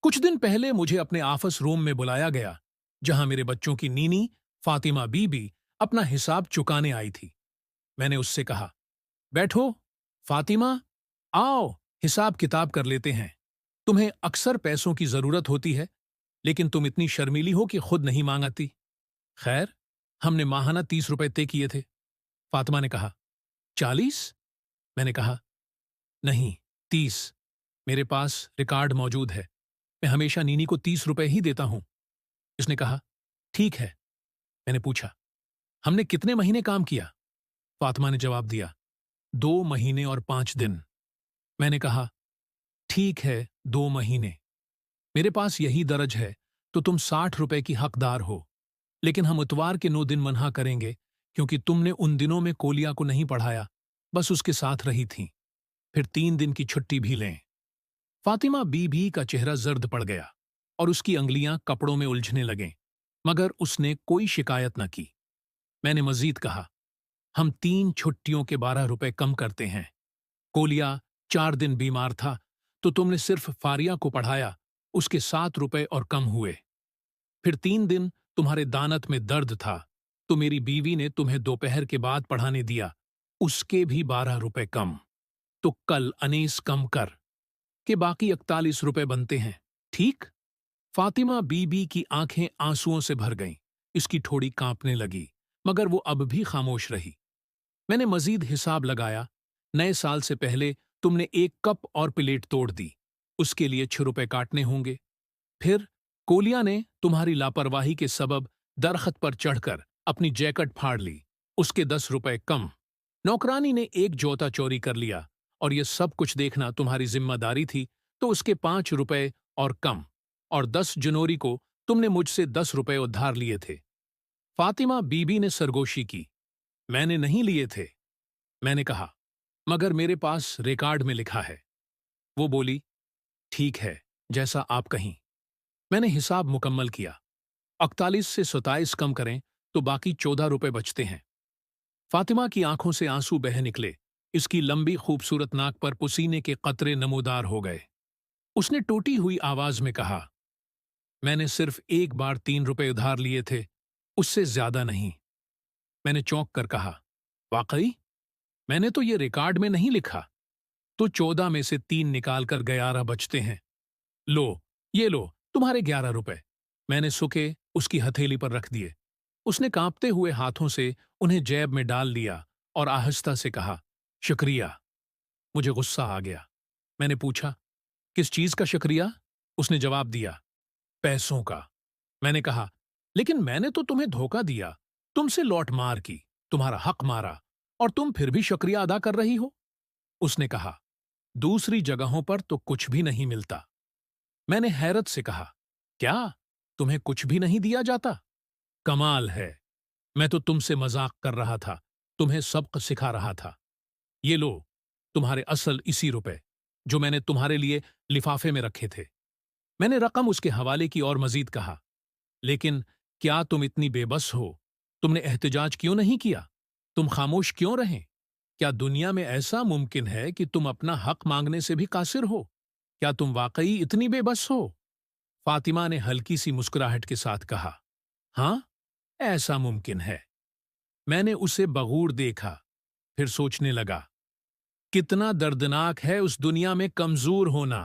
कुछ दिन पहले मुझे अपने ऑफिस रूम में बुलाया गया, जहां मेरे बच्चों की नीनी फातिमा बीबी अपना हिसाब चुकाने आई थी। मैंने उससे कहा, बैठो फातिमा, आओ हिसाब किताब कर लेते हैं। तुम्हें अक्सर पैसों की जरूरत होती है, लेकिन तुम इतनी शर्मीली हो कि खुद नहीं मांगाती। खैर, हमने माहाना 30 रुपए तय किए थे। फातिमा ने कहा, 40? मैंने कहा, नहीं, 30। मेरे पास रिकॉर्ड मौजूद है। मैं हमेशा नीनी को 30 रुपए ही देता हूं। इसने कहा, ठीक है। मैंने पूछा, हमने कितने महीने काम किया? फातिमा ने जवाब दिया, 2 महीने और 5 दिन। मैंने कहा, ठीक है, 2 महीने। मेरे पास यही दर्ज है, तो तुम 60 रुपए की हकदार हो। लेकिन हम इतवार के 9 दिन मन्हा करेंगे, क्योंकि तुमने उन दिनों में कोलिया को नहीं पढ़ाया, बस उसके साथ रही थीं। फिर 3 दिन की छुट्टी भी लें। फातिमा बीबी का चेहरा जर्द पड़ गया और उसकी अंगलियां कपड़ों में उलझने लगें, मगर उसने कोई शिकायत न की। मैंने मजीद कहा, हम 3 छुट्टियों के 12 रुपए कम करते हैं। कोलिया 4 दिन बीमार था, तो तुमने सिर्फ फारिया को पढ़ाया, उसके 7 रुपए और कम हुए। फिर 3 दिन तुम्हारे दानत में दर्द था, तो मेरी बीवी ने तुम्हें दोपहर के बाद पढ़ाने दिया, उसके भी 12 रुपए कम। तो कल अनीस कम कर के बाकी 41 रुपए बनते हैं, ठीक? फातिमा बीबी की आंखें आंसुओं से भर गईं। इसकी ठोड़ी कांपने लगी, मगर वो अब भी खामोश रही। मैंने मजीद हिसाब लगाया। नए साल से पहले तुमने 1 कप और प्लेट तोड़ दी, उसके लिए 6 रुपए काटने होंगे। फिर कोलिया ने तुम्हारी लापरवाही के सबब दरख्त पर चढ़कर अपनी जैकेट फाड़ ली, उसके 10 रुपए कम। नौकरानी ने एक जोता चोरी कर लिया, और ये सब कुछ देखना तुम्हारी जिम्मेदारी थी, तो उसके 5 रुपए और कम। और 10 जनवरी को तुमने मुझसे 10 रुपए उधार लिए थे। फातिमा बीबी ने सरगोशी की, मैंने नहीं लिए थे। मैंने कहा, मगर मेरे पास रिकॉर्ड में लिखा है। वो बोली, ठीक है, जैसा आप कहीं। मैंने हिसाब मुकम्मल किया। 41 से 27 कम करें तो बाकी 14 रुपए बचते हैं। फातिमा की आंखों से आंसू बह निकले। इसकी लंबी खूबसूरत नाक पर पसीने के कतरे नमूदार हो गए। उसने टूटी हुई आवाज में कहा, मैंने सिर्फ एक बार 3 रुपए उधार लिए थे, उससे ज्यादा नहीं। मैंने चौंक कर कहा, वाकई? मैंने तो ये रिकॉर्ड में नहीं लिखा। तो 14 में से 3 निकाल कर 11 बचते हैं। लो, ये लो, तुम्हारे 11 रुपए। मैंने सुके उसकी हथेली पर रख दिए। उसने कांपते हुए हाथों से उन्हें जेब में डाल लिया और आहिस्ता से कहा, शुक्रिया। मुझे गुस्सा आ गया। मैंने पूछा, किस चीज का शुक्रिया? उसने जवाब दिया, पैसों का। मैंने कहा, लेकिन मैंने तो तुम्हें धोखा दिया, तुमसे लौट मार की, तुम्हारा हक मारा, और तुम फिर भी शुक्रिया अदा कर रही हो। उसने कहा, दूसरी जगहों पर तो कुछ भी नहीं मिलता। मैंने हैरत से कहा, क्या तुम्हें कुछ भी नहीं दिया जाता? कमाल है। मैं तो तुमसे मजाक कर रहा था, तुम्हें सबक सिखा रहा था। ये लो, तुम्हारे असल इसी रुपए, जो मैंने तुम्हारे लिए लिफाफे में रखे थे। मैंने रकम उसके हवाले की और मजीद कहा, लेकिन क्या तुम इतनी बेबस हो? तुमने एहतजाज क्यों नहीं किया? तुम खामोश क्यों रहे? क्या दुनिया में ऐसा मुमकिन है कि तुम अपना हक मांगने से भी कासिर हो? क्या तुम वाकई इतनी बेबस हो? फातिमा ने हल्की सी मुस्कुराहट के साथ कहा, हाँ, ऐसा मुमकिन है। मैंने उसे बगूर देखा, फिर सोचने लगा, कितना दर्दनाक है उस दुनिया में कमजोर होना।